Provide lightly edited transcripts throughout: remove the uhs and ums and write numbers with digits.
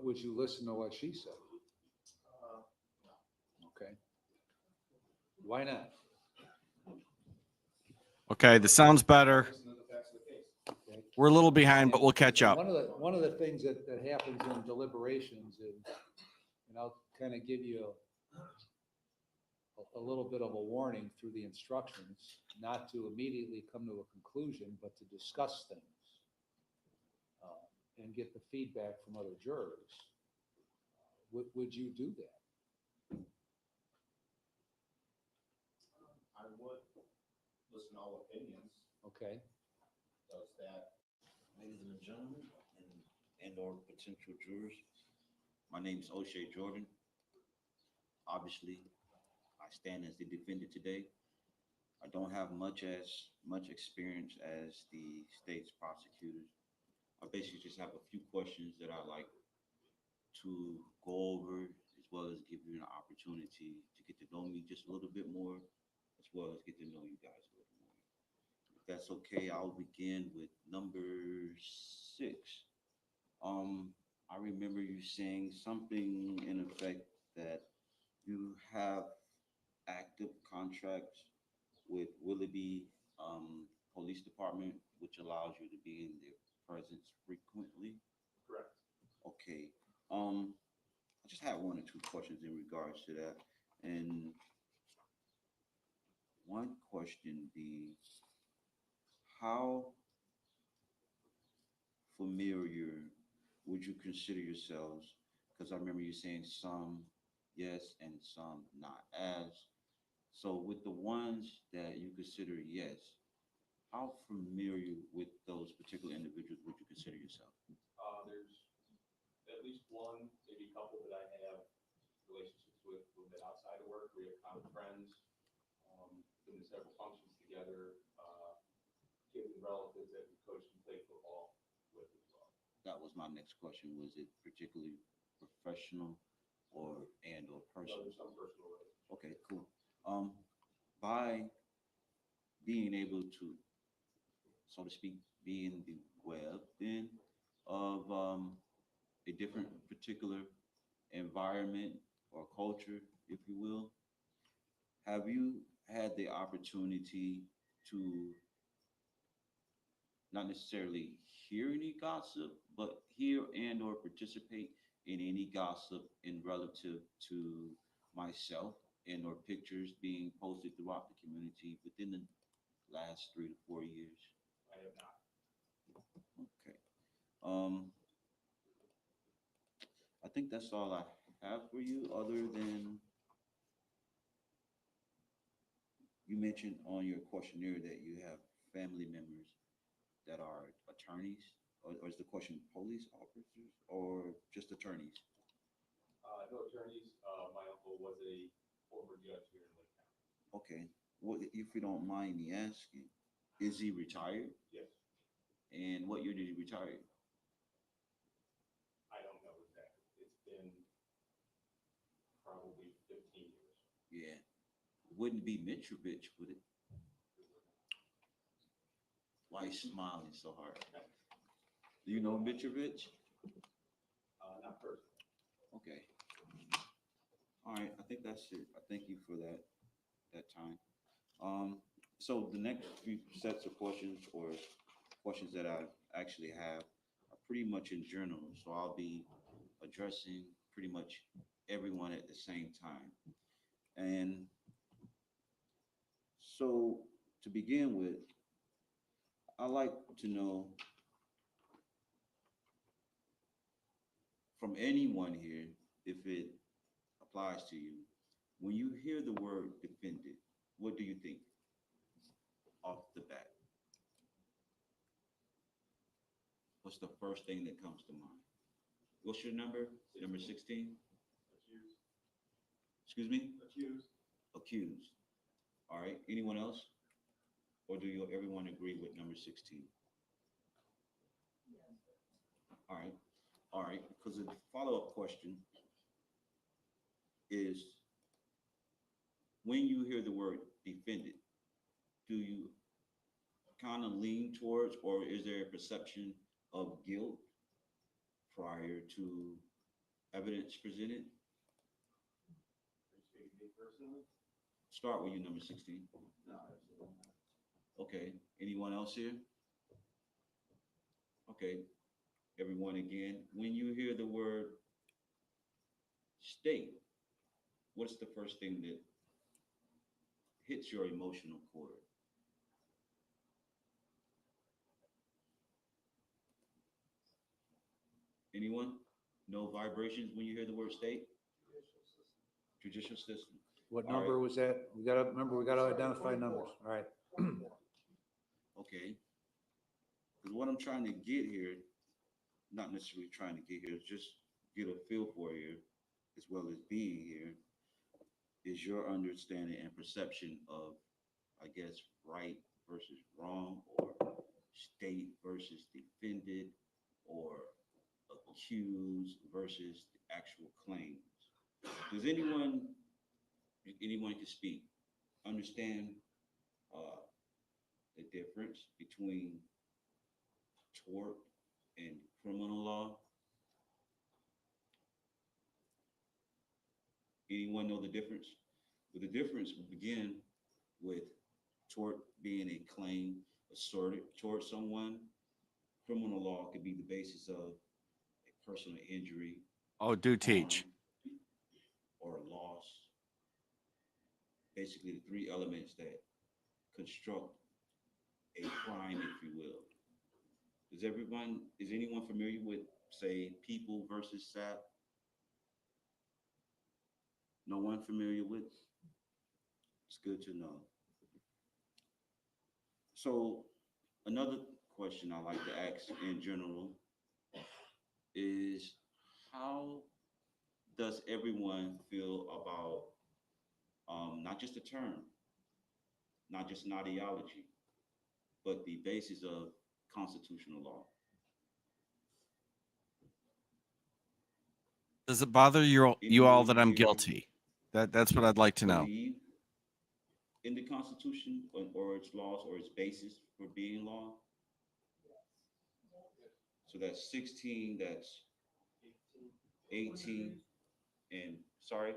would you listen to what she said? Okay. Why not? Okay, this sounds better. Okay. We're a little behind, but we'll catch up. One of the things that happens in deliberations is, and I'll kind of give you a little bit of a warning through the instructions, not to immediately come to a conclusion, but to discuss things and get the feedback from other jurors. Would you do that? I would listen to all opinions. Okay. Does that? Ladies and gentlemen, and/or potential jurors, my name is Oshay Jordan. Obviously, I stand as the defendant today. I don't have much experience as the state's prosecutors. I basically just have a few questions that I'd like to go over, as well as give you an opportunity to get to know me just a little bit more, as well as get to know you guys a little more. If that's okay, I'll begin with number 6. I remember you saying something in effect that you have active contracts with Willoughby Police Department, which allows you to be in their presence frequently. Correct. Okay. I just had 1 or 2 questions in regards to that. And one question be, how familiar would you consider yourselves? Because I remember you saying some yes and some not as. So with the ones that you consider yes, how familiar with those particular individuals would you consider yourself? There's at least one, maybe a couple that I have relationships with a little bit outside of work. We have common friends, been to several functions together, kids and relatives that we coached and played football with as well. That was my next question. Was it particularly professional or personal? There's some personal relationships. Okay, cool. By being able to, so to speak, be in the web then of a different particular environment or culture, if you will, have you had the opportunity to not necessarily hear any gossip, but hear and or participate in any gossip in relative to myself and or pictures being posted throughout the community within the last 3 to 4 years? I have not. Okay. I think that's all I have for you, other than you mentioned on your questionnaire that you have family members that are attorneys, or is the question police officers or just attorneys? No attorneys. My uncle was a former judge here in Lake County. Okay. Well, if you don't mind me asking, is he retired? Yes. And what year did he retire? I don't know exactly. It's been probably 15 years. Yeah. Wouldn't be Mitrovich, would it? Why are you smiling so hard? Do you know Mitrovich? Not personally. Okay. All right, I think that's it. I thank you for that time. So the next few sets of questions or questions that I actually have are pretty much in general. So I'll be addressing pretty much everyone at the same time. And so to begin with, I like to know from anyone here, if it applies to you, when you hear the word defendant, what do you think off the bat? What's the first thing that comes to mind? What's your number? Number 16? Accused. Excuse me? Accused. Accused. All right. Anyone else? Or do you everyone agree with number 16? All right. All right. Because the follow-up question is, when you hear the word defendant, do you kind of lean towards, or is there a perception of guilt prior to evidence presented? Start with you, number 16. Okay, anyone else here? Okay, everyone again, when you hear the word state, what's the first thing that hits your emotional chord? Anyone? No vibrations when you hear the word state? Judicial system. What All number right. was that? We gotta, remember, we gotta identify numbers, all right? Okay. Because what I'm trying to get here, not necessarily trying to get here, just get a feel for here, as well as being here, is your understanding and perception of, I guess, right versus wrong, or state versus defended, or accused versus the actual claims. Does anyone can speak, understand the difference between tort and criminal law? Anyone know the difference? Well, the difference will begin with tort being a claim asserted towards someone. Criminal law could be the basis of a personal injury, Oh, do teach. harm, or loss. Basically, the three elements that construct a crime, if you will. Is anyone familiar with, say, people versus SAP? No one familiar with? It's good to know. So another question I like to ask in general is, how does everyone feel about not just a term, not just an ideology, but the basis of constitutional law? Does it bother you all that I'm Anyone here guilty? That's what I'd like to know. believe in the Constitution or its laws or its basis for being law? So that's 16, that's 18, and sorry,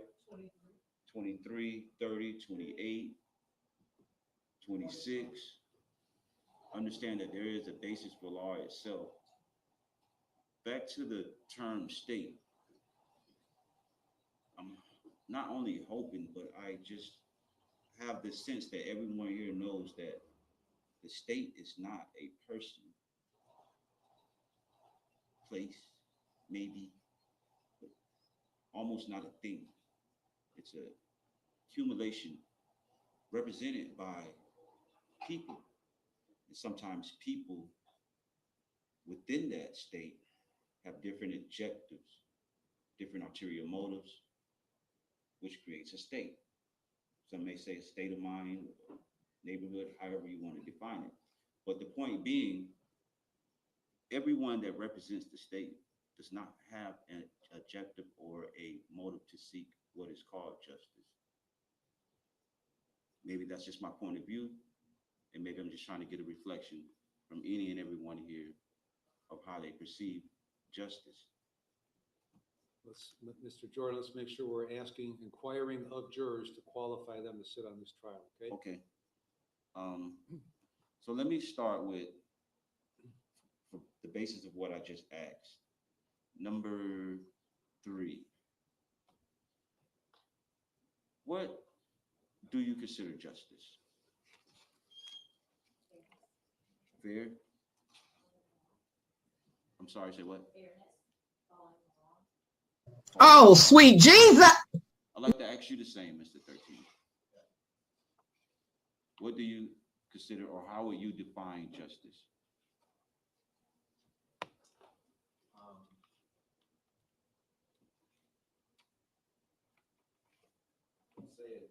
23, 30, 28, 26. Understand that there is a basis for law itself. Back to the term state. I'm not only hoping, but I just have the sense that everyone here knows that the state is not a person, place, maybe, but almost not a thing. It's a accumulation represented by people. And sometimes people within that state have different objectives, different ulterior motives, which creates a state. Some may say a state of mind, neighborhood, however you want to define it. But the point being, everyone that represents the state does not have an objective or a motive to seek what is called justice. Maybe that's just my point of view, and maybe I'm just trying to get a reflection from any and everyone here of how they perceive justice. Mr. Jordan, let's make sure we're asking, inquiring of jurors to qualify them to sit on this trial, okay? Okay. So let me start with the basis of what I just asked. Number 3. What do you consider justice? Fair? I'm sorry, say what? Oh, sweet Jesus. I'd like to ask you the same, Mr. 13. What do you consider, or how would you define justice? Say it,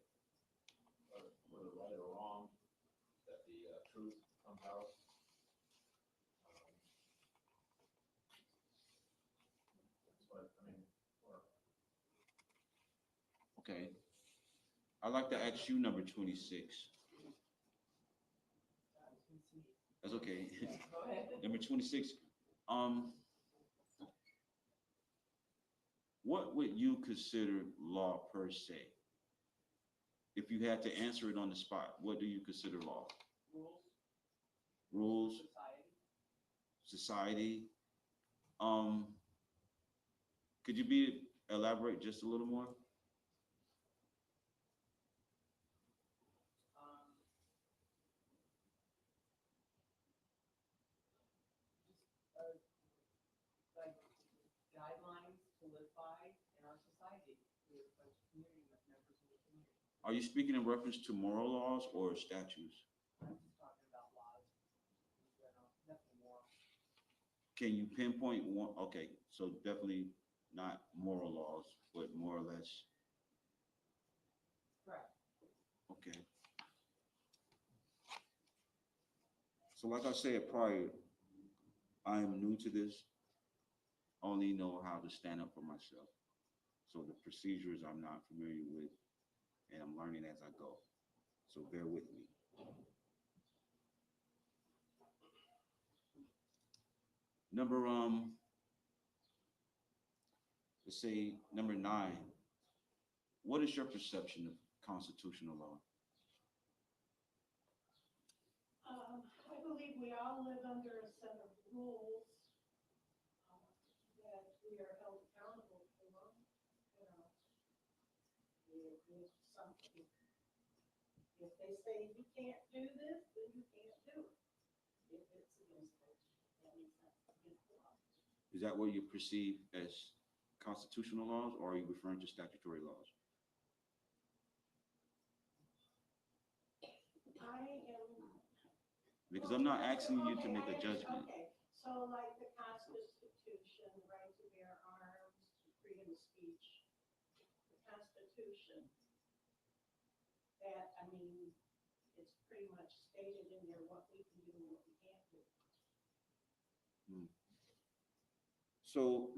whether right or wrong, that the truth comes out. That's what I mean. Okay. I'd like to ask you number 26. That's okay. Number 26. what would you consider law per se? If you had to answer it on the spot, what do you consider law? Rules, society. Could you elaborate just a little more? Like guidelines to live by in our society. We have a community members in the community. Are you speaking in reference to moral laws or statutes? I'm just talking about laws in general, nothing more. Can you pinpoint one? Okay, so definitely not moral laws, but more or less. Correct. Okay. So like I said prior, I am new to this. Only know how to stand up for myself. So the procedures I'm not familiar with, and I'm learning as I go. So bear with me. Number, let's say number 9. What is your perception of constitutional law? I believe we all live under a set of rules that we are held accountable for. You know, if something, if they say you can't do this, then you can't do it. If it's against it, that makes sense, against the law. Is that what you perceive as constitutional laws, or are you referring to statutory laws? I am. Because I'm not asking you to make a judgment. Okay, so like the Constitution, the right to bear arms, freedom of speech, the Constitution, that, I mean, it's pretty much stated in there what we can do and what we can't do. So,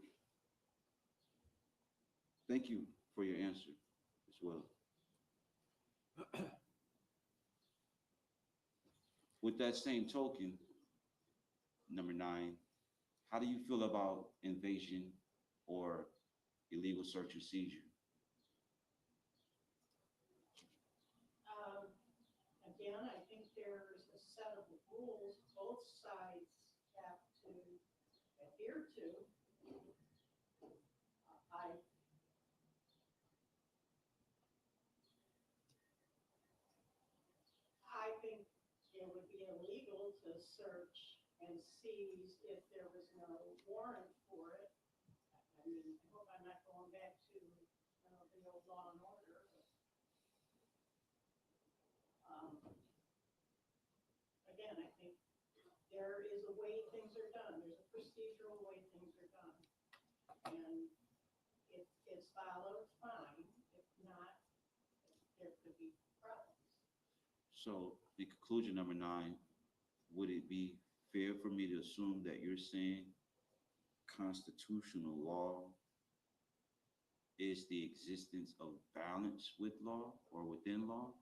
thank you for your answer as well. With that same token, number 9, how do you feel about invasion or illegal search and seizure? Again, I think there's a set of rules both sides have to adhere to. I think it would be illegal to search and seize if there was no warrant for it. I mean, I hope I'm not going back to the old law and order. Again, I think there is a way things are done. There's a procedural way things are done. And if it's followed, fine. If not, there could be problems. So the conclusion, number 9, would it be fair for me to assume that you're saying constitutional law is the existence of balance with law or within law?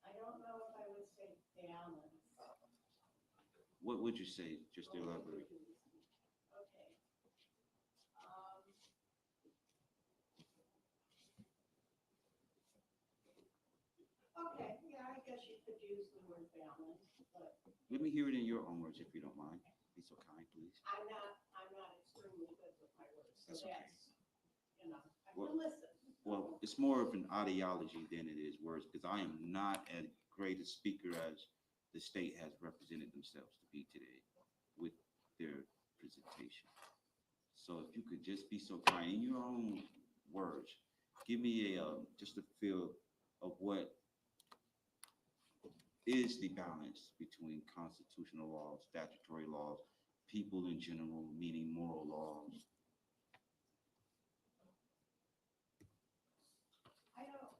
I don't know if I would say balance. What would you say, just to elaborate? Okay. Okay, yeah, I guess you could use the word balance, but Let me hear it in your own words, if you don't mind. Be so kind, please. I'm not extremely good with my words, so That's okay. that's, you know, I Well- can listen. Well, it's more of an ideology than it is words, because I am not as great a speaker as the state has represented themselves to be today with their presentation. So if you could just be so kind, in your own words, give me just a feel of what is the balance between constitutional laws, statutory laws, people in general, meaning moral laws.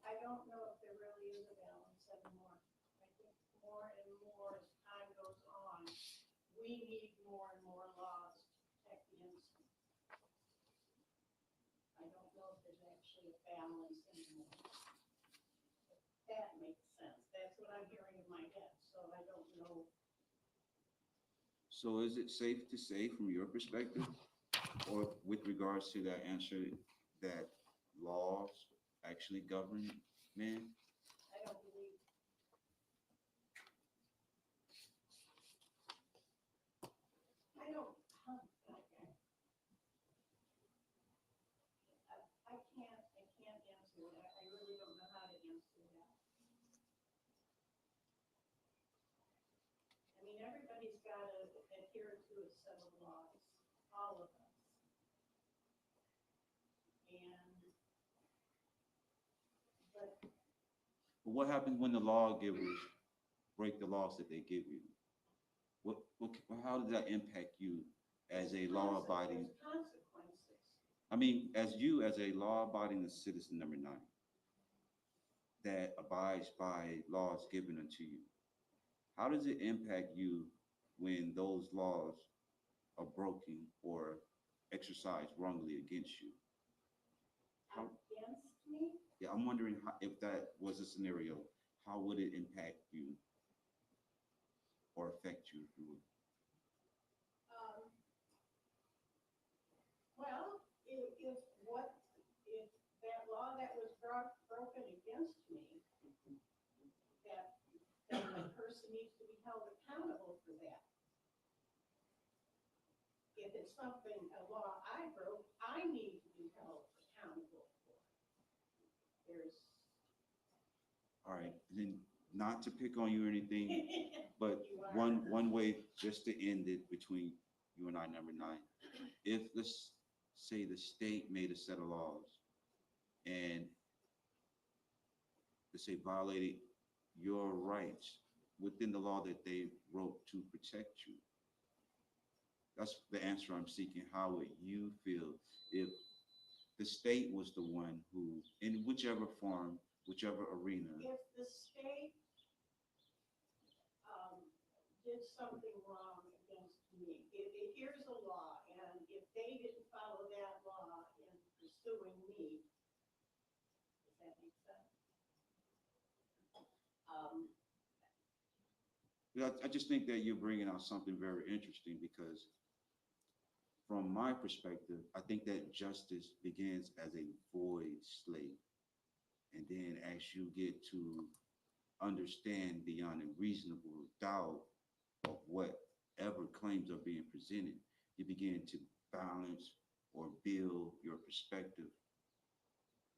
I don't know if there really is a balance anymore. I think more and more as time goes on, we need more and more laws to protect the innocent. I don't know if there's actually a balance anymore. That makes sense. That's what I'm hearing in my head, so I don't know. So is it safe to say from your perspective, or with regards to that answer, that laws actually govern men? I don't believe. I don't, okay. I can't answer that. I really don't know how to answer that. I mean, everybody's got to adhere to a set of laws, all of us. But What happens when the lawgivers break the laws that they give you? How does that impact you as a law-abiding? there's consequences. I mean, as you, as a law-abiding citizen number 9, that abides by laws given unto you, how does it impact you when those laws are broken or exercised wrongly against you? How, Against me? yeah, I'm wondering how, if that was a scenario, how would it impact you or affect you, if you would? Well, if that law that was broken against me, that the person needs to be held accountable for that. If it's something, a law I broke, I need to be held accountable for. There's. All right, then not to pick on you or anything, but You are. one way just to end it between you and I, number 9. If let's say the state made a set of laws and let's say violated your rights within the law that they wrote to protect you. That's the answer I'm seeking. How would you feel if the state was the one who, in whichever form, whichever arena? If the state did something wrong against me, here's a law, and if they didn't follow that law in pursuing me, does that make sense? Yeah, I just think that you're bringing out something very interesting because from my perspective, I think that justice begins as a void slate. And then as you get to understand beyond a reasonable doubt of whatever claims are being presented, you begin to balance or build your perspective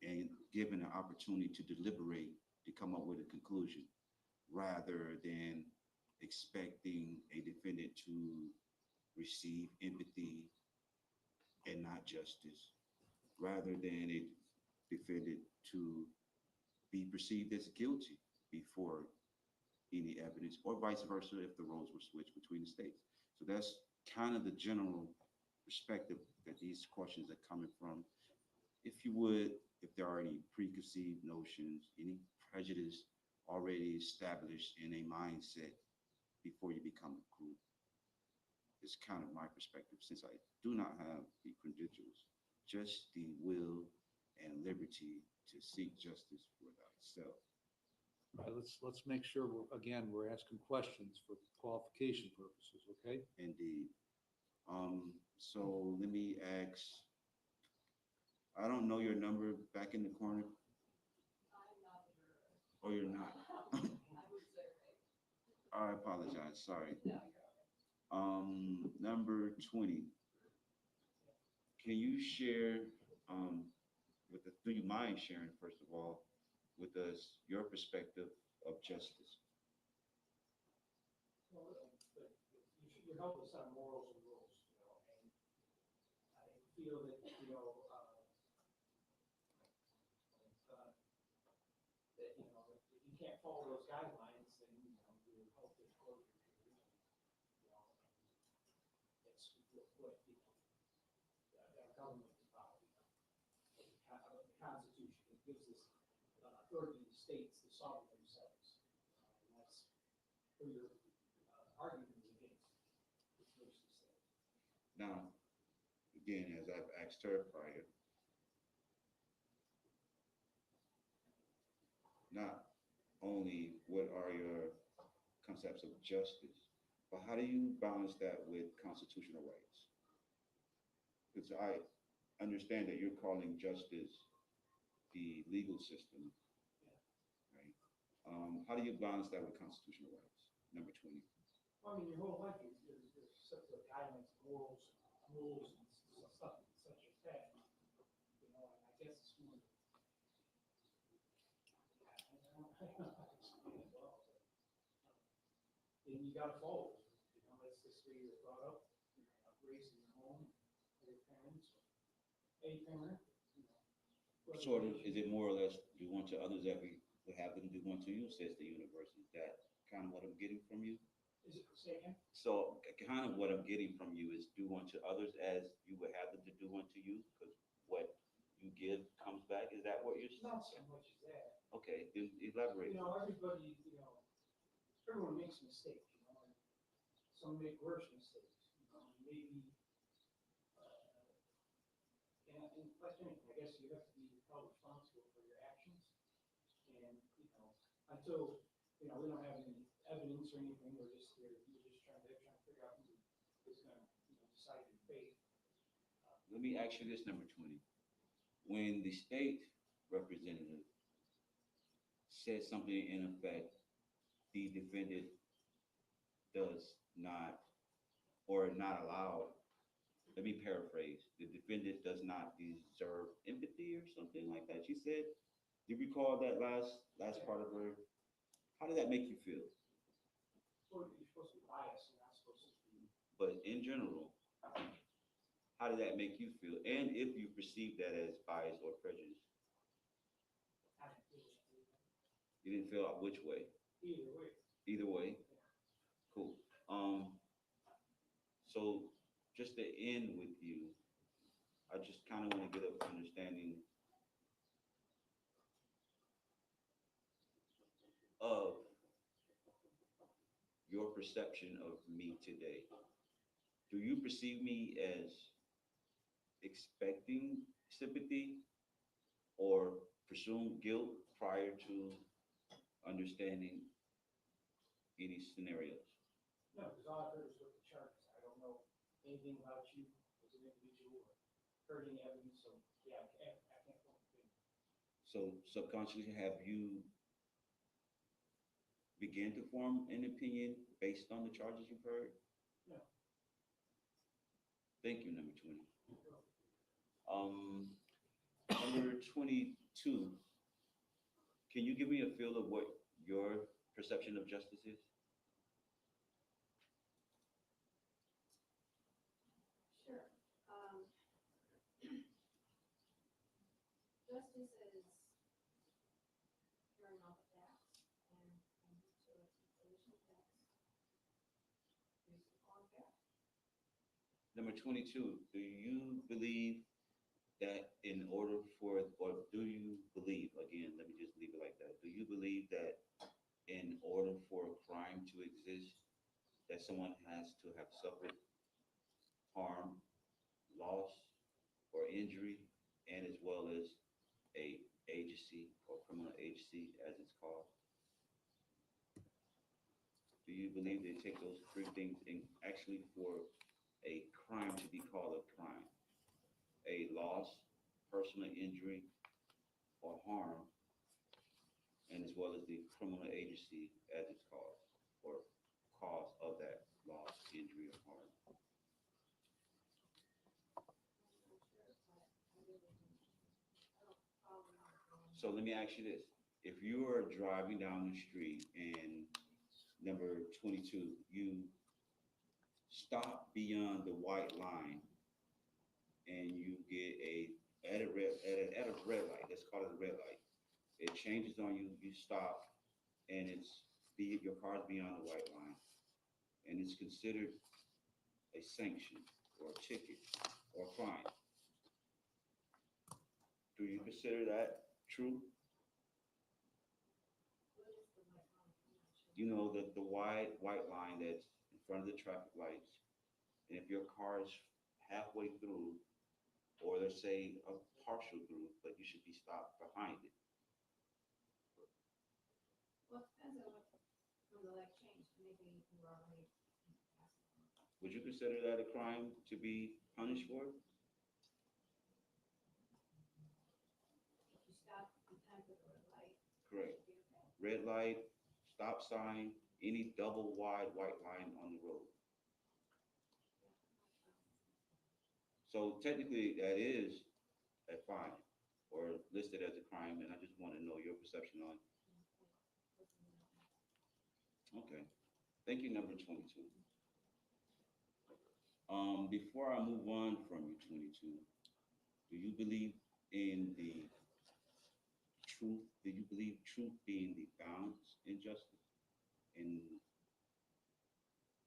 and given an opportunity to deliberate to come up with a conclusion rather than expecting a defendant to receive empathy and not justice, rather than a defendant to be perceived as guilty before any evidence, or vice versa if the roles were switched between the states. So that's kind of the general perspective that these questions are coming from. If you would, if there are any preconceived notions, any prejudice already established in a mindset before you become a group, it's kind of my perspective, since I do not have the credentials, just the will and liberty to seek justice for thyself. Right, let's make sure we're asking questions for qualification purposes, okay? Indeed. So let me ask, I don't know your number back in the corner. I'm not a juror. Oh, you're not. I would say, I apologize, sorry. no, you're okay. Number 20. Can you share, do you mind sharing, first of all, with us your perspective of justice? Well, but you help us on morals and rules, and I feel that, that, if you can't follow those guidelines, then, your health disclosure period, it's what our government is about, the Constitution, it gives us authority to states to solve themselves, and that's where your argument is against this versus that. Now, again, as I've asked her prior, not only what are your concepts of justice, But how do you balance that with constitutional rights? Because I understand that you're calling justice the legal system, right? How do you balance that with constitutional rights? Number 20. Well, I mean, your whole life is set of guidelines, morals, rules, and stuff such as that. You know, and I guess it's more. I don't know how to explain it well, but, and you gotta follow. You know, that's just where you're brought up, you know, raised in your home, or your parents, or a parent, you know. whether Sort of, they- is it more or less do unto others that we would have them do unto you, says the universe? Is that kind of what I'm getting from you? Is it, say again? So kind of what I'm getting from you is do unto others as you would have them to do unto you, because what you give comes back. Is that what you're Not so saying? much as that. Okay, then elaborate. You know, everybody, you know, everyone makes mistakes, you know, and some make worse mistakes, you know, and maybe, and like anything, I guess you have to be held responsible for your actions. And, you know, until, you know, we don't have any evidence or anything, we're just here, you're just trying to figure out who is gonna, you know, decide your fate. Let me ask you this, number 20. When the state representative says something in effect, the defendant does not, or not allowed, let me paraphrase, the defendant does not deserve empathy or something like that, she said. Do you recall that last part of her? How did that make you feel? Well, you're supposed to be biased, you're not supposed to be. But in general, how did that make you feel? And if you perceive that as bias or prejudice, I didn't feel anything. you didn't feel which way? Either way. Either way? Cool. So just to end with you, I just kind of want to get an understanding of your perception of me today. Do you perceive me as expecting sympathy or presume guilt prior to understanding any scenarios? No, because all I've heard is what the charges. I don't know anything about you as an individual or heard any evidence, so yeah, I can't form an opinion. So subconsciously, have you began to form an opinion based on the charges you've heard? No. Thank you, number 20. Number 22, can you give me a feel of what your perception of justice is? Sure. Justice is hearing all the facts and coming to a conclusion that's reasonable and fair. Number 22, do you believe that in order for, or do you believe, again, let me just leave it like that. Do you believe that in order for a crime to exist, that someone has to have suffered harm, loss, or injury, and as well as a agency or criminal agency, as it's called? Do you believe they take those three things in actually for a crime to be called a crime? A loss, personal injury, or harm, and as well as the criminal agency as it's called, or cause of that loss, injury, or harm. So let me ask you this. If you are driving down the street and number 22, you stop beyond the white line and you get at a red light, let's call it a red light. It changes on you, you stop, and your car's beyond the white line. And it's considered a sanction or a ticket or a crime. Do you consider that true? You know, the white line that's in front of the traffic lights. And if your car is halfway through, or let's say a partial through, but you should be stopped behind it. Well, it depends on when the light changed. Maybe you were already would you consider that a crime to be punished for? You stop in time for the red light. Correct. Red light, stop sign, any double wide white line on the road. So technically, that is a fine or listed as a crime, and I just want to know your perception on it. Okay, thank you, number 22. Before I move on from you, 22, do you believe in the truth? Do you believe truth being the balance in justice? And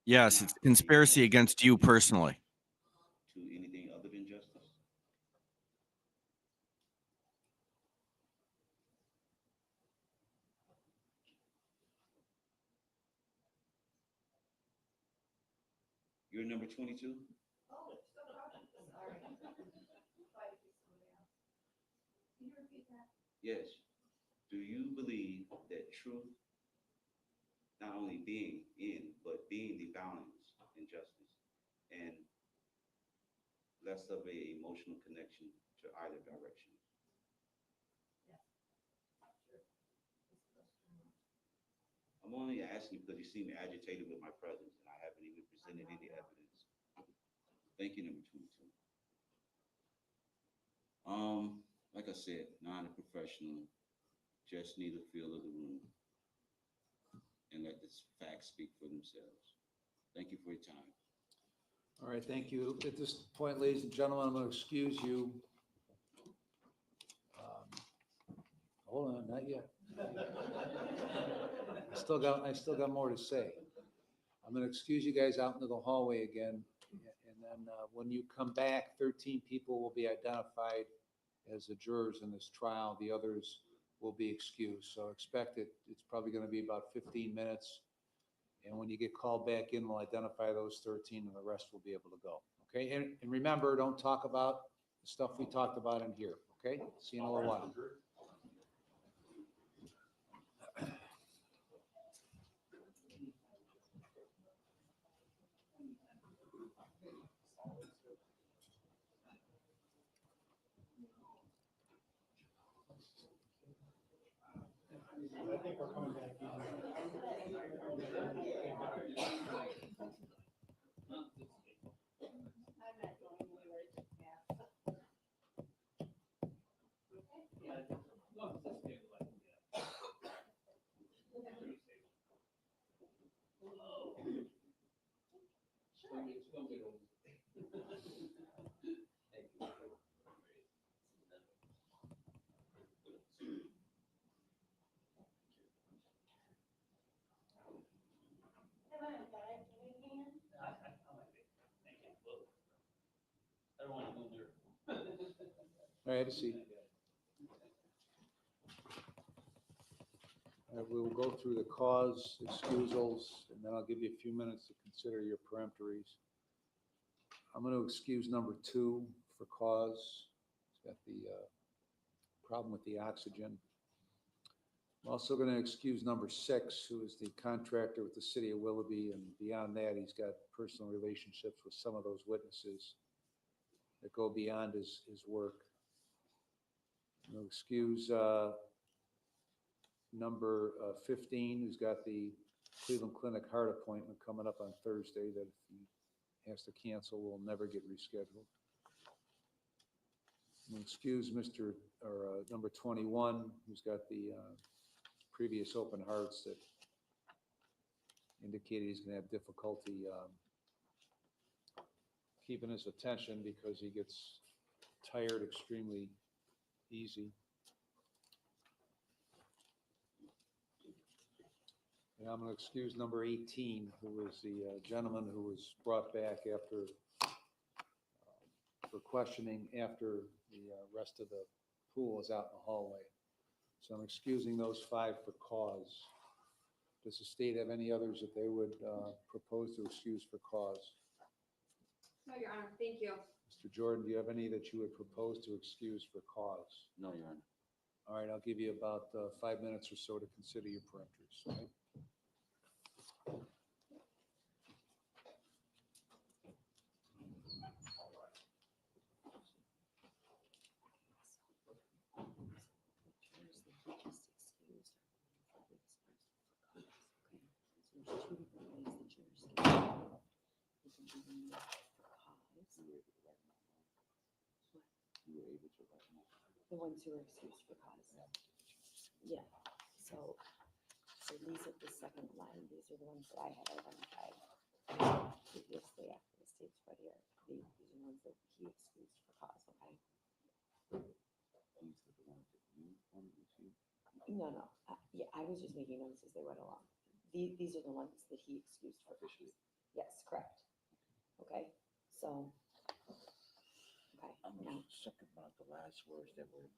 Yes, it's conspiracy against you personally. to anything other than justice? You're number 22? Oh, sorry. Thought it'd be somebody else. Can you repeat that? Yes. Do you believe that truth not only being in, but being the balance in justice and less of a emotional connection to either direction? I'm only asking because you seem agitated with my presence and I haven't even presented any evidence. Thank you, number 22. Like I said, not a professional, just need a feel of the room and let the facts speak for themselves. Thank you for your time. All right, thank you. At this point, ladies and gentlemen, I'm going to excuse you. Hold on, not yet. I still got more to say. I'm going to excuse you guys out into the hallway again. And then when you come back, 13 people will be identified as the jurors in this trial. The others will be excused. So expect it. It's probably going to be about 15 minutes. And when you get called back in, we'll identify those 13 and the rest will be able to go. Okay. And remember, don't talk about the stuff we talked about in here. Okay. See you in a little while. I think we're coming back. I'm not going anywhere, just pass. Come on, guys, give me a hand. All right, have a seat. All right, we will go through the cause, excusals, and then I'll give you a few minutes to consider your peremptories. I'm going to excuse number 2 for cause. He's got the problem with the oxygen. I'm also going to excuse number 6, who is the contractor with the city of Willoughby, and beyond that, he's got personal relationships with some of those witnesses that go beyond his work. I'm going to excuse number 15, who's got the Cleveland Clinic heart appointment coming up on Thursday that if he has to cancel, will never get rescheduled. I'm going to excuse number 21, who's got the previous open hearts that indicated he's going to have difficulty keeping his attention because he gets tired extremely easy. And I'm going to excuse number 18, who is the gentleman who was brought back after, for questioning after the rest of the pool was out in the hallway. So I'm excusing those 5 for cause. Does the state have any others that they would propose to excuse for cause? No, Your Honor, thank you. Mr. Jordan, do you have any that you would propose to excuse for cause? No, Your Honor. All right, I'll give you about 5 minutes or so to consider your peremptories. Okay? able to write them out. You were able to write them out. The ones who are excused for cause. Yeah, so these are the second line, these are the ones that I had identified previously after the state's right here. These are the ones that he excused for cause, okay? These are the ones that you wanted to see. No, yeah, I was just making notes as they went along. These are the ones that he excused for cause. Yes, correct. Okay, so, okay, I'm now, second about the last words that were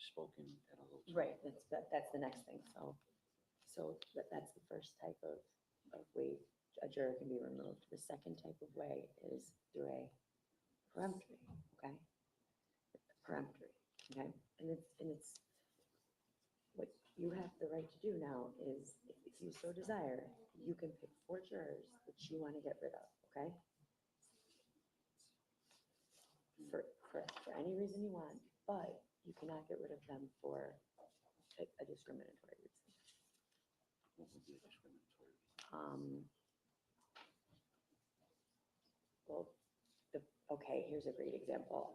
spoken at a low. right, that's the next thing, so that's the first type of way a juror can be removed. The second type of way is through a peremptory, okay? Peremptory, okay? And it's what you have the right to do now is, if you so desire, you can pick 4 jurors that you want to get rid of, okay? For any reason you want, but you cannot get rid of them for a discriminatory reason. What would be a discriminatory reason? Well, okay, here's a great example.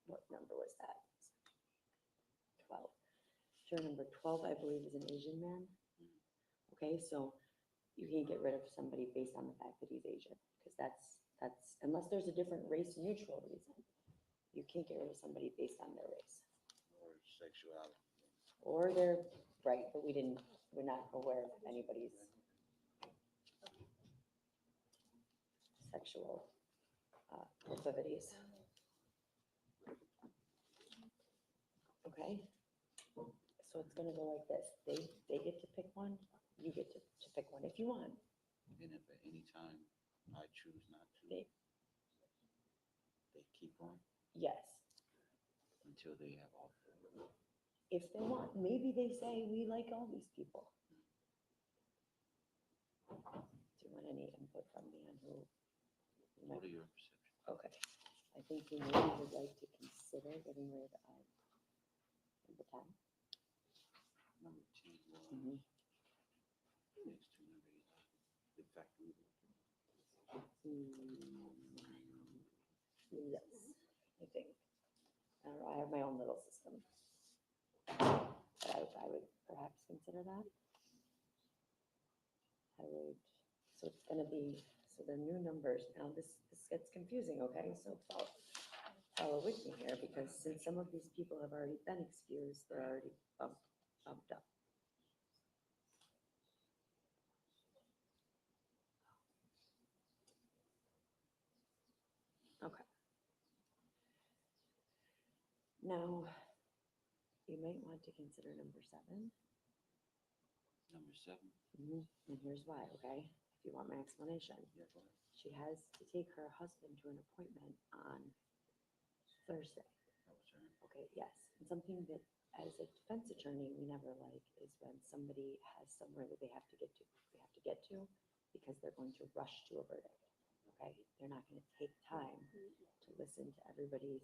What number was that? 12. Juror number 12, I believe, is an Asian man. Okay, so you can't get rid of somebody based on the fact that he's Asian, because that's, unless there's a different race neutral reason, you can't get rid of somebody based on their race. Or sexuality. Or they're, right, but we're not aware of anybody's sexual proclivities. Okay, so it's gonna go like this. They get to pick one, you get to pick one if you want. And if at any time I choose not to, They- they keep on Yes, until they have all. if they want. Maybe they say, we like all these people. Do you want any input from me on who? What are your perceptions? Okay, I think you maybe would like to consider getting rid of number 10. Number 10 was Mhm. next to number 11. In fact, we Yes, I think. I don't know, I have my own little system. But I would perhaps consider that. So it's gonna be, so they're new numbers. Now this gets confusing, okay? So follow with me here, because since some of these people have already been excused, they're already bumped up. Okay. Now, you might want to consider number 7. number 7. And here's why, okay? If you want my explanation. Yeah, go ahead. She has to take her husband to an appointment on Thursday. That was her. Okay, yes. And something that as a defense attorney, we never like is when somebody has somewhere that they have to get to because they're going to rush to a verdict. Okay? They're not going to take time to listen to everybody's.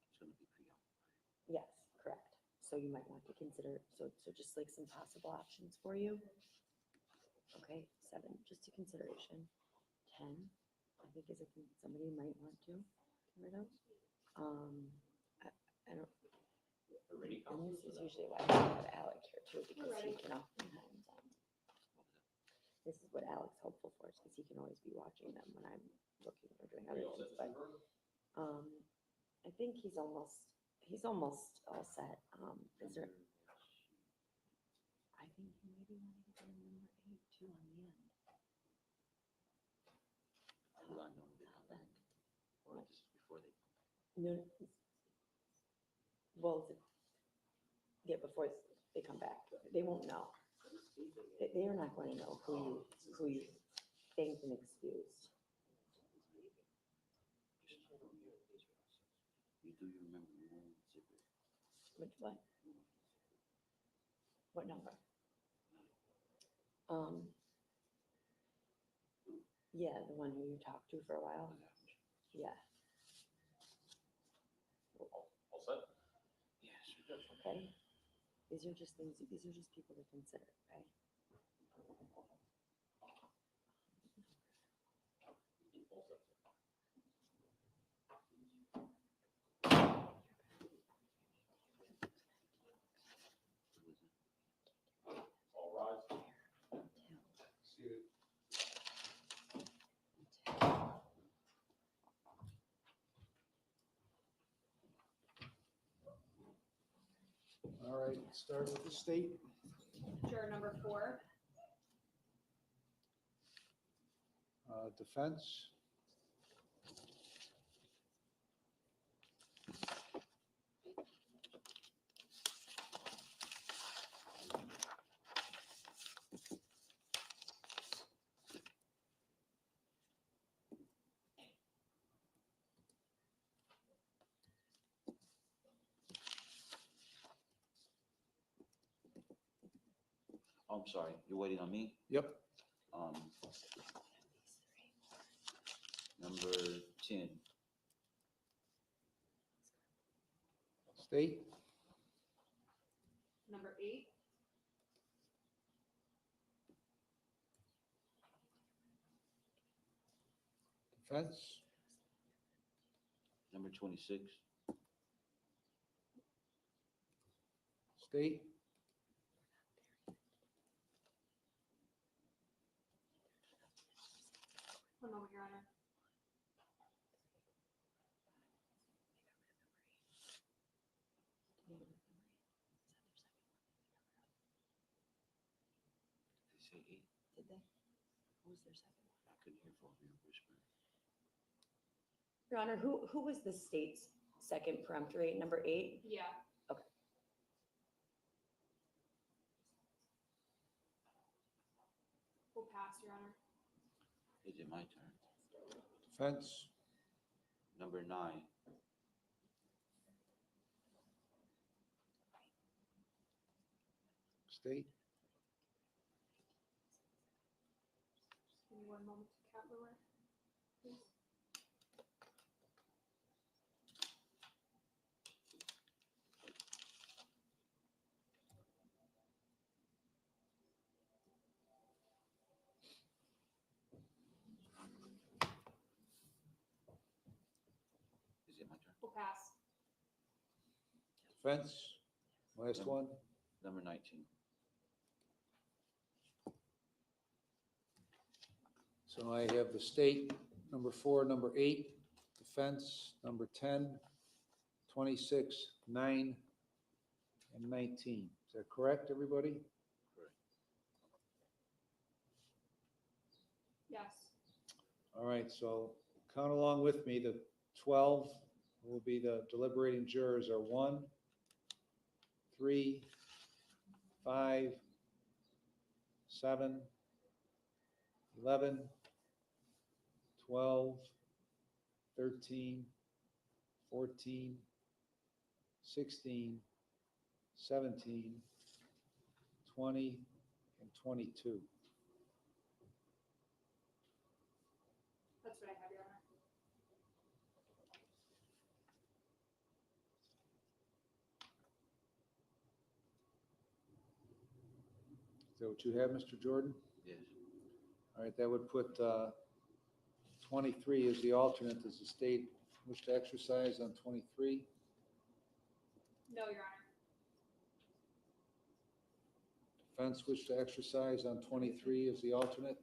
It's going to be preoccupied. Yes, correct. So you might want to consider, so just like some possible options for you. Okay, 7, just a consideration. 10, I think is somebody you might want to get rid of. I don't, Already and comes this is with that. usually why I have Alec here too, because he can oftentimes, this is what Alec's helpful for, because he can always be watching them when I'm looking or doing other things, but, I think he's almost all set. Is there? I think you maybe want to get rid of number 8 too on the end. How do I know when they come back? Or just before they come back? No, well, yeah, before they come back, they won't know. They are not going to know who you thanked and excused. Do you remember your own zipper? Which what? What number? Yeah, the one who you talked to for a while. Yeah. All set? Yes. Okay. These are just people to consider, okay? All set. All rise. Seated. All right, start with the state. Juror number 4, Defense. Oh, I'm sorry, you're waiting on me? Yep. Number 10, State. number 8, Defense. number 26, State. one moment, Your Honor. did they say 8? Did they? Who was their second one? I couldn't hear for you whisper. Your Honor, who was the state's second peremptory, number 8? Yeah. Okay. Will pass, Your Honor. Is it my turn? Defense. Number 9, State. Give me 1 moment to count the word, please. is it my turn? Will pass. Defense. Last one. Number 19, So I have the state, number 4, number 8, defense, number 10, 26, 9, and 19. Is that correct, everybody? correct. Yes. All right, so count along with me. The 12 will be the deliberating jurors are 1, 3, 5, 7, 11, 12, 13, 14, 16, 17, 20, and 22. That's what I have, Your Honor. Is that what you have, Mr. Jordan? Yes. All right, that would put 23 as the alternate. Does the state wish to exercise on 23? No, Your Honor. Defense wish to exercise on 23 as the alternate?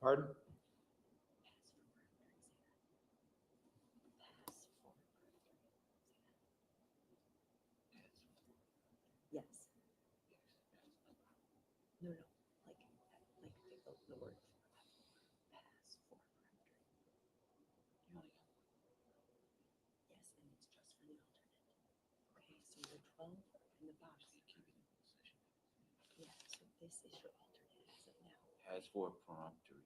Pardon? Yes. No, no, like the word. Pass for peremptory. You know, like, yes, and it's just for the alternate. Okay, so your 12 in the box. Yeah, so this is your alternate as of now. As for peremptory.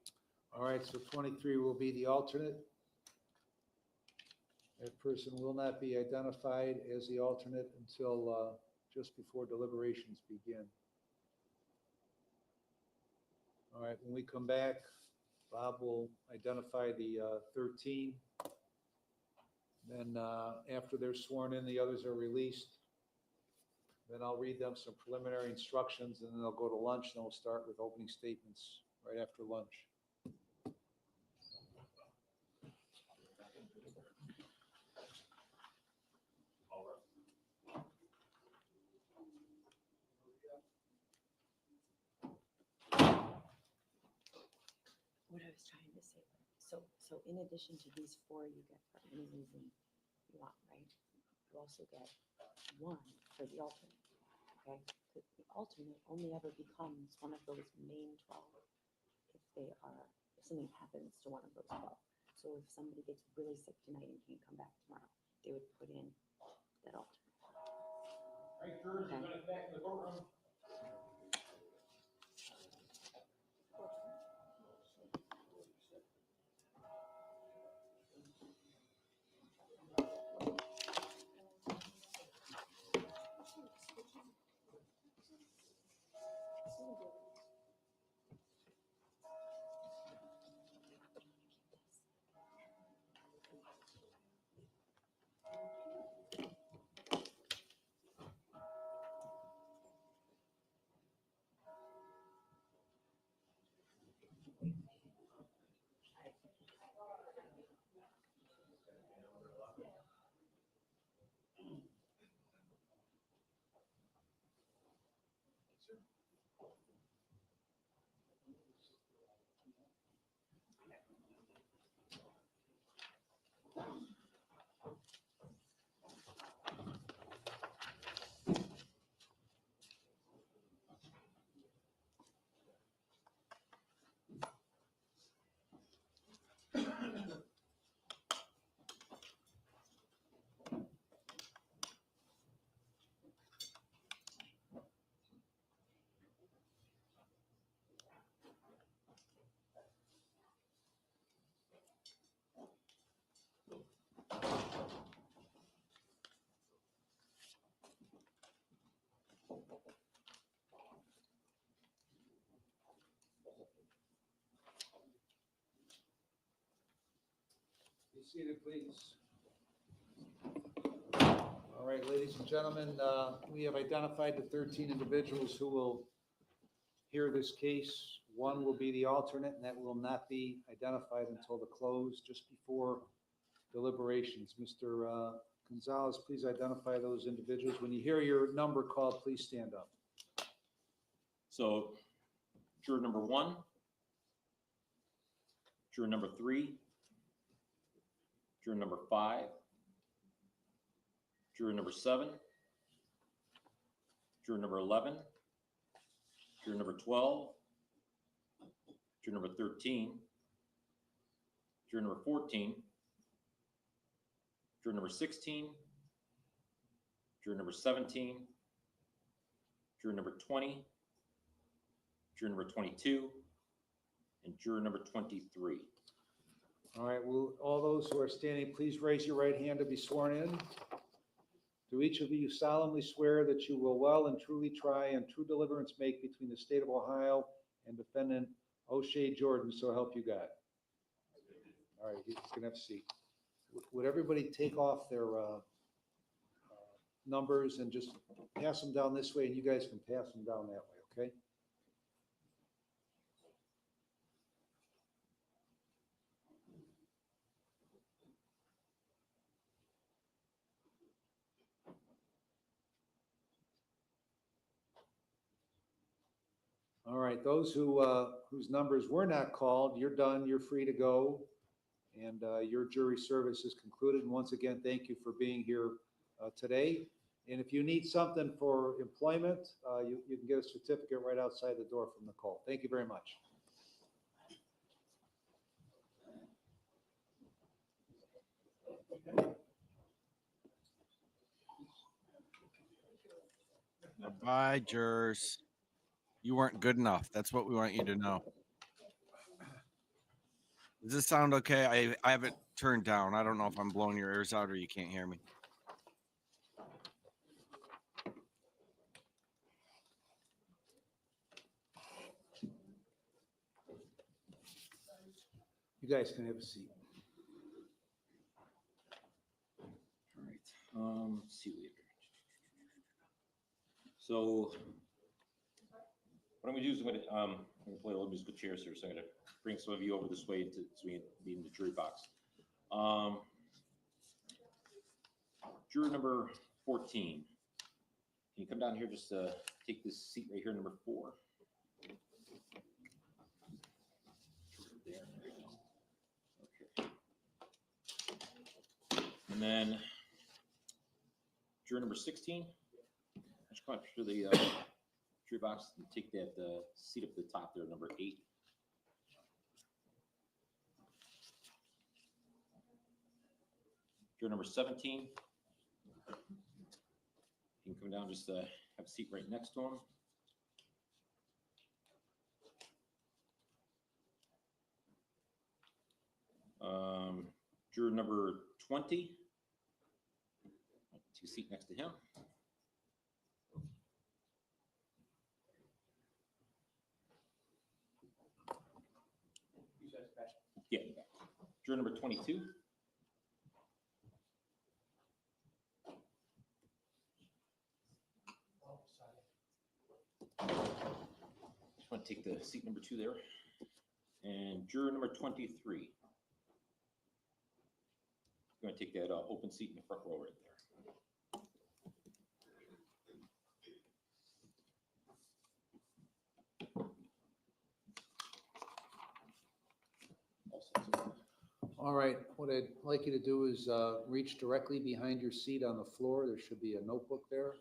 All right, so 23 will be the alternate. That person will not be identified as the alternate until just before deliberations begin. All right, when we come back, Bob will identify the 13. Then after they're sworn in, the others are released. Then I'll read them some preliminary instructions, and then they'll go to lunch, and we'll start with opening statements right after lunch. What I was trying to say, so in addition to these 4 you get for any reason you want, right? You also get 1 for the alternate, okay? The alternate only ever becomes one of those main 12 if something happens to one of those 12. So if somebody gets really sick tonight and can't come back tomorrow, they would put in that alternate. All right, jurors, you're gonna back in the courtroom. Be seated, please. All right, ladies and gentlemen, we have identified the 13 individuals who will hear this case. 1 will be the alternate, and that will not be identified until the close, just before deliberations. Mr. Gonzalez, please identify those individuals. When you hear your number called, please stand up. So juror number 1, juror number 3, juror number 5, juror number 7, juror number 11, juror number 12, juror number 13, juror number 14, juror number 16, juror number 17, juror number 20, juror number 22, and juror number 23. All right, will all those who are standing, please raise your right hand to be sworn in. Do each of you solemnly swear that you will well and truly try and true deliverance make between the state of Ohio and defendant Oshay Jordan, so help you God? All right, he's gonna have a seat. Would everybody take off their numbers and just pass them down this way, and you guys can pass them down that way, okay? All All right, those whose numbers were not called, you're done, you're free to go. And your jury service is concluded. And once again, thank you for being here today. And if you need something for employment, you can get a certificate right outside the door from Nicole. Thank you very much. Bye, jurors. You weren't good enough. That's what we want you to know. Does this sound okay? I have it turned down. I don't know if I'm blowing your ears out or you can't hear me. You guys can have a seat. All right, let's see later. So what I'm gonna do is I'm gonna play a little musical chairs here, so I'm gonna bring some of you over this way to, so we can be in the jury box. Juror number 14. Can you come down here, just take this seat right here, number 4. There we go. Okay. And then juror number 16. Just come up to the jury box and take that seat up at the top there, number 8. Juror number 17. You can come down, just have a seat right next to him. Juror number 20. Take a seat next to him. Yeah, juror number 22. Just want to take the seat number 2 there. And juror number 23. Going to take that open seat in the front row right there. All right, what I'd like you to do is reach directly behind your seat on the floor. There should be a notebook there.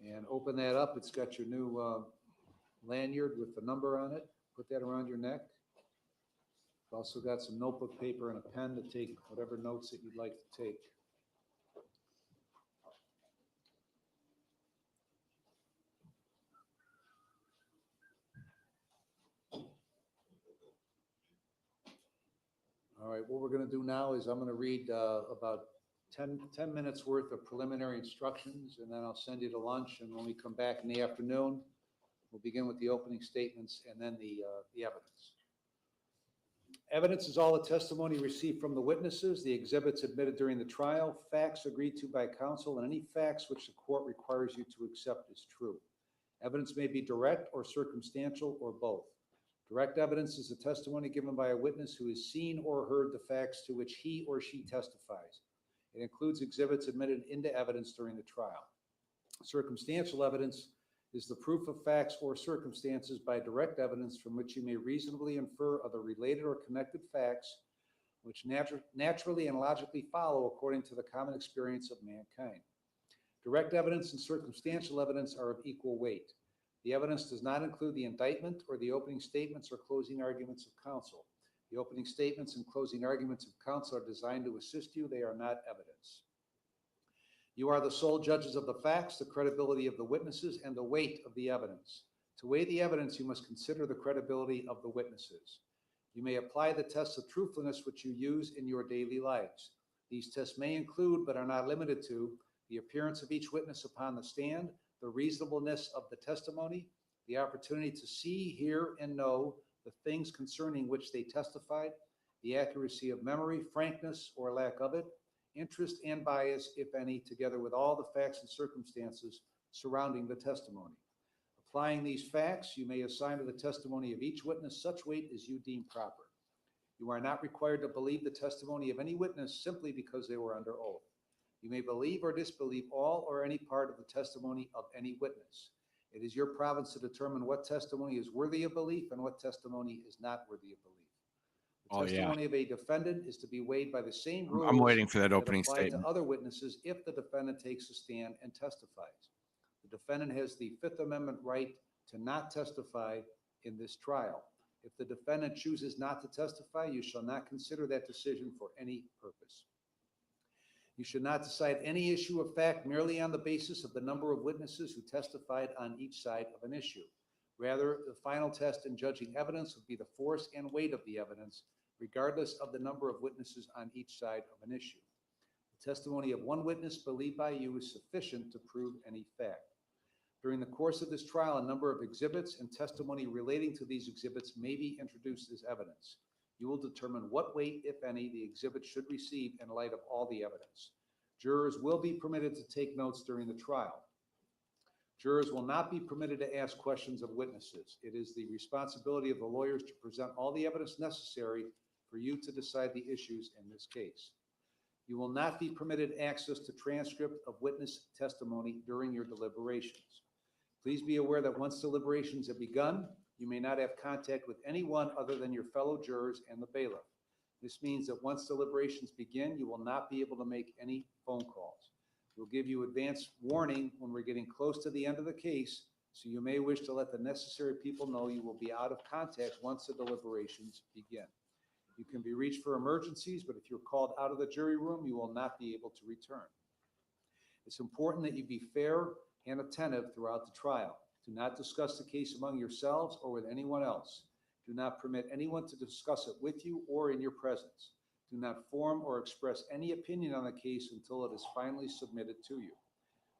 And open that up. It's got your new lanyard with the number on it. Put that around your neck. It's also got some notebook paper and a pen to take whatever notes that you'd like to take. All right, what we're going to do now is I'm going to read about 10 minutes worth of preliminary instructions, and then I'll send you to lunch. And when we come back in the afternoon, we'll begin with the opening statements and then the evidence. Evidence is all the testimony received from the witnesses, the exhibits admitted during the trial, facts agreed to by counsel, and any facts which the court requires you to accept as true. Evidence may be direct or circumstantial or both. Direct evidence is a testimony given by a witness who has seen or heard the facts to which he or she testifies. It includes exhibits admitted into evidence during the trial. Circumstantial evidence is the proof of facts or circumstances by direct evidence from which you may reasonably infer other related or connected facts which naturally and logically follow according to the common experience of mankind. Direct evidence and circumstantial evidence are of equal weight. The evidence does not include the indictment or the opening statements or closing arguments of counsel. The opening statements and closing arguments of counsel are designed to assist you. They are not evidence. You are the sole judges of the facts, the credibility of the witnesses, and the weight of the evidence. To weigh the evidence, you must consider the credibility of the witnesses. You may apply the tests of truthfulness which you use in your daily lives. These tests may include, but are not limited to, the appearance of each witness upon the stand, the reasonableness of the testimony, the opportunity to see, hear, and know the things concerning which they testified, the accuracy of memory, frankness or lack of it, interest and bias, if any, together with all the facts and circumstances surrounding the testimony. Applying these facts, you may assign to the testimony of each witness such weight as you deem proper. You are not required to believe the testimony of any witness simply because they were under oath. You may believe or disbelieve all or any part of the testimony of any witness. It is your province to determine what testimony is worthy of belief and what testimony is not worthy of belief. The Oh, yeah. testimony of a defendant is to be weighed by the same rules I'm waiting for that that opening apply statement. to other witnesses if the defendant takes a stand and testifies. The defendant has the Fifth Amendment right to not testify in this trial. If the defendant chooses not to testify, you shall not consider that decision for any purpose. You should not decide any issue of fact merely on the basis of the number of witnesses who testified on each side of an issue. Rather, the final test in judging evidence would be the force and weight of the evidence, regardless of the number of witnesses on each side of an issue. The testimony of one witness believed by you is sufficient to prove any fact. During the course of this trial, a number of exhibits and testimony relating to these exhibits may be introduced as evidence. You will determine what weight, if any, the exhibit should receive in light of all the evidence. Jurors will be permitted to take notes during the trial. Jurors will not be permitted to ask questions of witnesses. It is the responsibility of the lawyers to present all the evidence necessary for you to decide the issues in this case. You will not be permitted access to transcript of witness testimony during your deliberations. Please be aware that once deliberations have begun, you may not have contact with anyone other than your fellow jurors and the bailiff. This means that once deliberations begin, you will not be able to make any phone calls. We'll give you advance warning when we're getting close to the end of the case, so you may wish to let the necessary people know you will be out of contact once the deliberations begin. You can be reached for emergencies, but if you're called out of the jury room, you will not be able to return. It's important that you be fair and attentive throughout the trial. Do not discuss the case among yourselves or with anyone else. Do not permit anyone to discuss it with you or in your presence. Do not form or express any opinion on the case until it is finally submitted to you.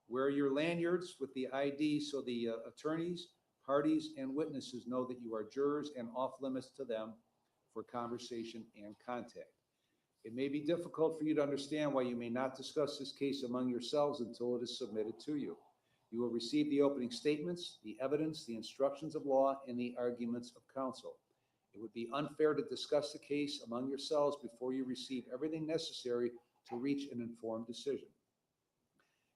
Wear your lanyards with the ID so the attorneys, parties, and witnesses know that you are jurors and off limits to them for conversation and contact. It may be difficult for you to understand why you may not discuss this case among yourselves until it is submitted to you. You will receive the opening statements, the evidence, the instructions of law, and the arguments of counsel. It would be unfair to discuss the case among yourselves before you receive everything necessary to reach an informed decision.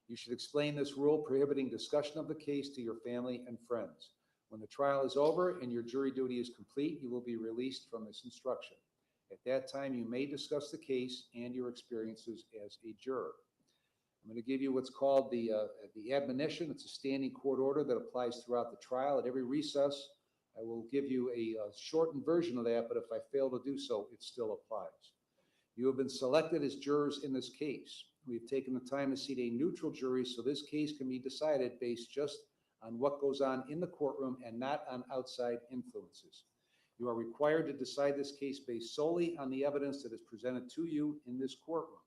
You should explain this rule prohibiting discussion of the case to your family and friends. When the trial is over and your jury duty is complete, you will be released from this instruction. At that time, you may discuss the case and your experiences as a juror. I'm going to give you what's called the admonition. It's a standing court order that applies throughout the trial. At every recess, I will give you a shortened version of that, but if I fail to do so, it still applies. You have been selected as jurors in this case. We've taken the time to seat a neutral jury so this case can be decided based just on what goes on in the courtroom and not on outside influences. You are required to decide this case based solely on the evidence that is presented to you in this courtroom.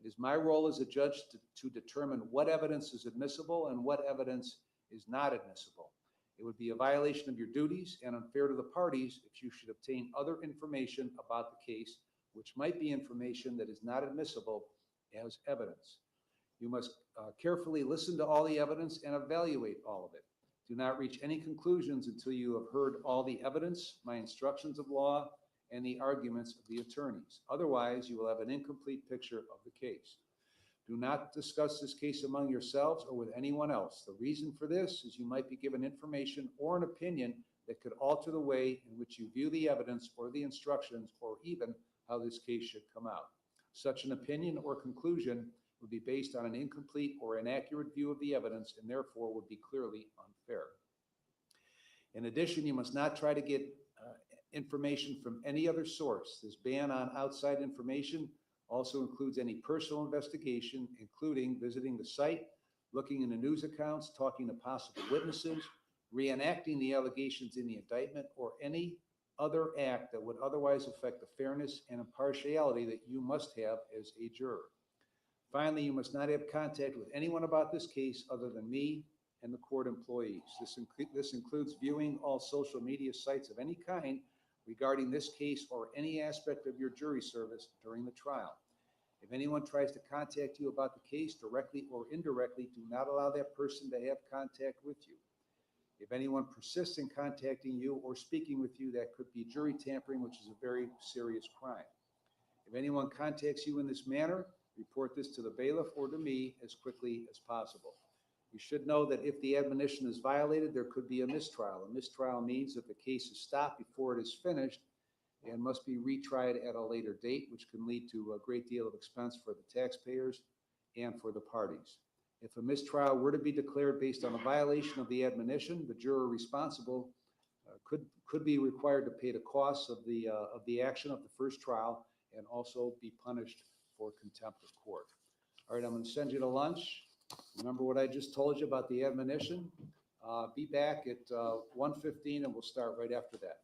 It is my role as a judge to determine what evidence is admissible and what evidence is not admissible. It would be a violation of your duties and unfair to the parties if you should obtain other information about the case, which might be information that is not admissible as evidence. You must carefully listen to all the evidence and evaluate all of it. Do not reach any conclusions until you have heard all the evidence, my instructions of law, and the arguments of the attorneys. Otherwise, you will have an incomplete picture of the case. Do not discuss this case among yourselves or with anyone else. The reason for this is you might be given information or an opinion that could alter the way in which you view the evidence or the instructions or even how this case should come out. Such an opinion or conclusion would be based on an incomplete or inaccurate view of the evidence and therefore would be clearly unfair. In addition, you must not try to get information from any other source. This ban on outside information also includes any personal investigation, including visiting the site, looking into news accounts, talking to possible witnesses, reenacting the allegations in the indictment, or any other act that would otherwise affect the fairness and impartiality that you must have as a juror. Finally, you must not have contact with anyone about this case other than me and the court employees. This includes viewing all social media sites of any kind regarding this case or any aspect of your jury service during the trial. If anyone tries to contact you about the case directly or indirectly, do not allow that person to have contact with you. If anyone persists in contacting you or speaking with you, that could be jury tampering, which is a very serious crime. If anyone contacts you in this manner, Report this to the bailiff or to me as quickly as possible. You should know that if the admonition is violated, there could be a mistrial. A mistrial means that the case is stopped before it is finished and must be retried at a later date, which can lead to a great deal of expense for the taxpayers and for the parties. If a mistrial were to be declared based on a violation of the admonition, the juror responsible could be required to pay the costs of the action of the first trial and also be punished for contempt of court. All right, I'm going to send you to lunch. Remember what I just told you about the admonition? Be back at 1:15 and we'll start right after that.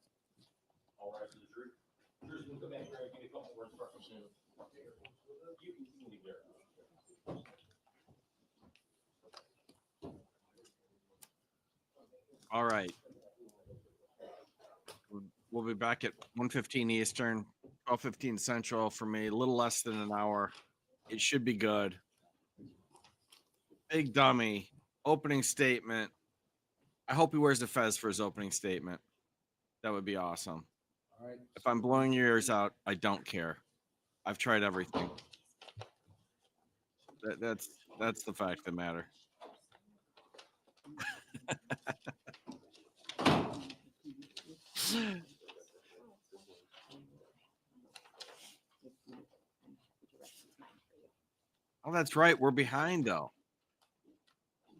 All right, for the jury. Jurors, we'll come back here and give you a couple more instructions. You can leave there. All right. We'll be back at 1:15 Eastern, 12:15 Central for me, a little less than an hour. It should be good. Big dummy, opening statement. I hope he wears a fez for his opening statement. That would be awesome. All right. If I'm blowing your ears out, I don't care. I've tried everything. That's the fact of the matter. Oh, that's right. We're behind though.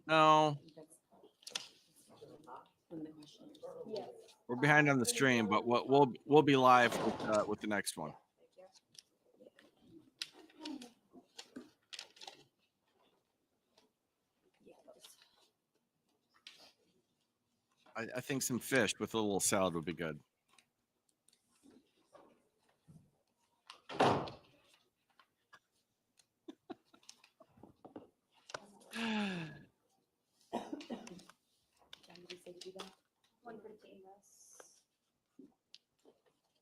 No, we're behind on the stream, but we'll be live with the next one. I think some fish with a little salad would be good.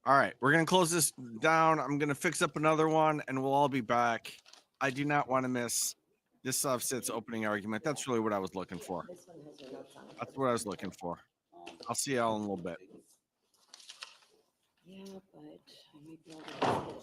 All right, we're gonna close this down. I'm gonna fix up another one, and we'll all be back. I do not want to miss this SovCit's opening argument. That's really what I was looking for. This one has your notes on it. That's what I was looking for. I'll see y'all in a little bit. Yeah, but I might be able to.